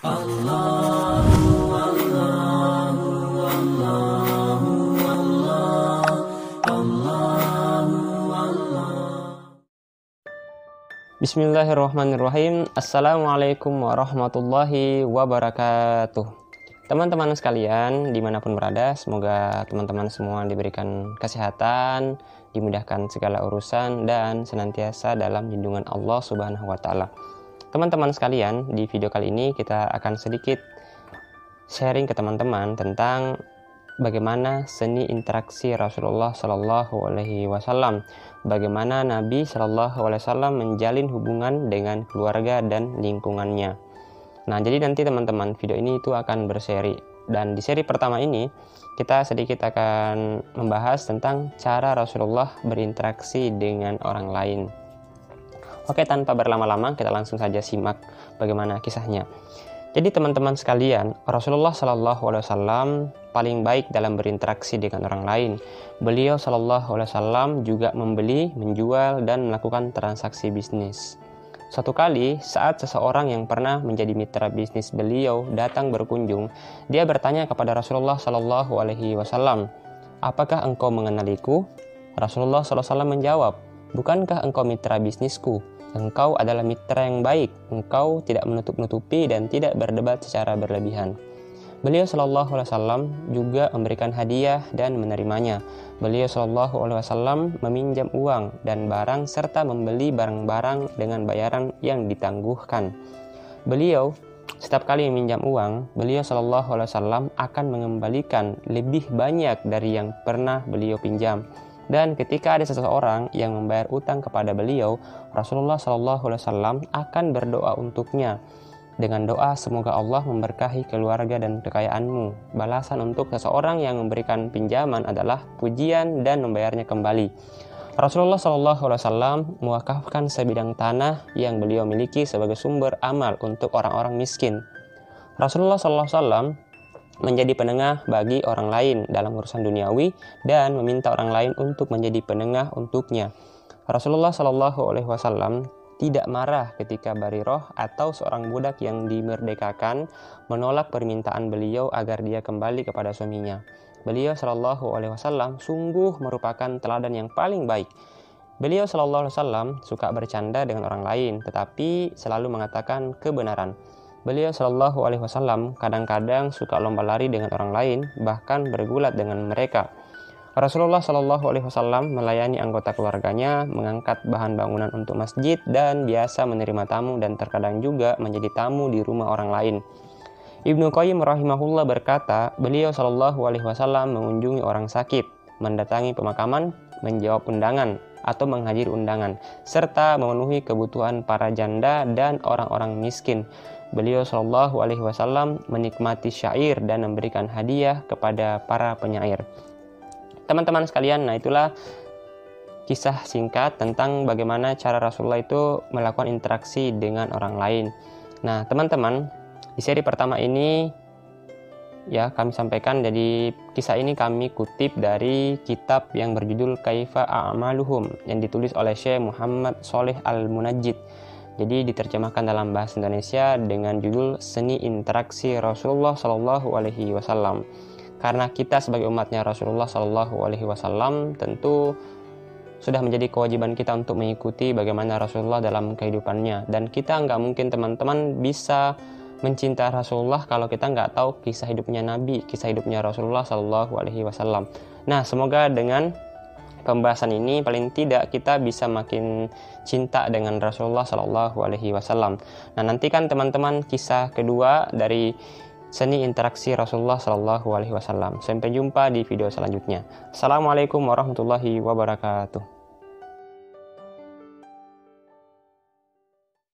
Bismillahirrahmanirrahim. Assalamualaikum warahmatullahi wabarakatuh. Teman-teman sekalian dimanapun berada, semoga teman-teman semua diberikan kesehatan, dimudahkan segala urusan, dan senantiasa dalam lindungan Allah Subhanahu wa Ta'ala. Teman-teman sekalian, di video kali ini kita akan sedikit sharing ke teman-teman tentang bagaimana seni interaksi Rasulullah Shallallahu Alaihi Wasallam, bagaimana Nabi Shallallahu Alaihi Wasallam menjalin hubungan dengan keluarga dan lingkungannya. Nah, jadi nanti teman-teman video ini itu akan berseri, dan di seri pertama ini kita sedikit akan membahas tentang cara Rasulullah berinteraksi dengan orang lain. Oke, tanpa berlama-lama kita langsung saja simak bagaimana kisahnya. Jadi teman-teman sekalian, Rasulullah Shallallahu Alaihi Wasallam paling baik dalam berinteraksi dengan orang lain. Beliau Shallallahu Alaihi Wasallam juga membeli, menjual, dan melakukan transaksi bisnis. Suatu kali, saat seseorang yang pernah menjadi mitra bisnis beliau datang berkunjung, dia bertanya kepada Rasulullah Shallallahu Alaihi Wasallam, "Apakah engkau mengenaliku?" Rasulullah Shallallahu Alaihi Wasallam menjawab, "Bukankah engkau mitra bisnisku? Engkau adalah mitra yang baik, engkau tidak menutup-nutupi dan tidak berdebat secara berlebihan." Beliau Shallallahu Alaihi Wasallam juga memberikan hadiah dan menerimanya. Beliau Shallallahu Alaihi Wasallam meminjam uang dan barang serta membeli barang-barang dengan bayaran yang ditangguhkan. Beliau setiap kali meminjam uang, beliau Shallallahu Alaihi Wasallam akan mengembalikan lebih banyak dari yang pernah beliau pinjam. Dan ketika ada seseorang yang membayar utang kepada beliau, Rasulullah Shallallahu Alaihi Wasallam akan berdoa untuknya dengan doa semoga Allah memberkahi keluarga dan kekayaanmu. Balasan untuk seseorang yang memberikan pinjaman adalah pujian dan membayarnya kembali. Rasulullah Shallallahu Alaihi Wasallam mewakafkan sebidang tanah yang beliau miliki sebagai sumber amal untuk orang-orang miskin. Rasulullah Shallallahu Alaihi Wasallam menjadi penengah bagi orang lain dalam urusan duniawi dan meminta orang lain untuk menjadi penengah untuknya. Rasulullah Shallallahu Alaihi Wasallam tidak marah ketika Bariroh atau seorang budak yang dimerdekakan menolak permintaan beliau agar dia kembali kepada suaminya. Beliau Shallallahu Alaihi Wasallam sungguh merupakan teladan yang paling baik. Beliau Shallallahu Alaihi Wasallam suka bercanda dengan orang lain, tetapi selalu mengatakan kebenaran. Beliau Shallallahu Alaihi Wasallam kadang-kadang suka lomba lari dengan orang lain, bahkan bergulat dengan mereka. Rasulullah Shallallahu Alaihi Wasallam melayani anggota keluarganya, mengangkat bahan bangunan untuk masjid, dan biasa menerima tamu dan terkadang juga menjadi tamu di rumah orang lain. Ibnu Qayyim rahimahullah berkata, beliau Shallallahu Alaihi Wasallam mengunjungi orang sakit, mendatangi pemakaman, menjawab undangan atau menghadiri undangan, serta memenuhi kebutuhan para janda dan orang-orang miskin. Beliau Shallallahu Alaihi Wasallam menikmati syair dan memberikan hadiah kepada para penyair. Teman-teman sekalian, nah itulah kisah singkat tentang bagaimana cara Rasulullah itu melakukan interaksi dengan orang lain. Nah teman-teman, di seri pertama ini ya kami sampaikan, jadi kisah ini kami kutip dari kitab yang berjudul Kaifa A'maluhum yang ditulis oleh Syekh Muhammad Shalih Al-Munajjid. Jadi diterjemahkan dalam bahasa Indonesia dengan judul Seni Interaksi Rasulullah Shallallahu Alaihi Wasallam. Karena kita sebagai umatnya Rasulullah Shallallahu Alaihi Wasallam tentu sudah menjadi kewajiban kita untuk mengikuti bagaimana Rasulullah dalam kehidupannya. Dan kita nggak mungkin teman-teman bisa mencintai Rasulullah kalau kita nggak tahu kisah hidupnya Nabi, kisah hidupnya Rasulullah Shallallahu Alaihi Wasallam. Nah, semoga dengan pembahasan ini paling tidak kita bisa makin cinta dengan Rasulullah Shallallahu Alaihi Wasallam. Nah, nantikan teman-teman kisah kedua dari seni interaksi Rasulullah Shallallahu Alaihi Wasallam. Sampai jumpa di video selanjutnya. Assalamualaikum warahmatullahi wabarakatuh.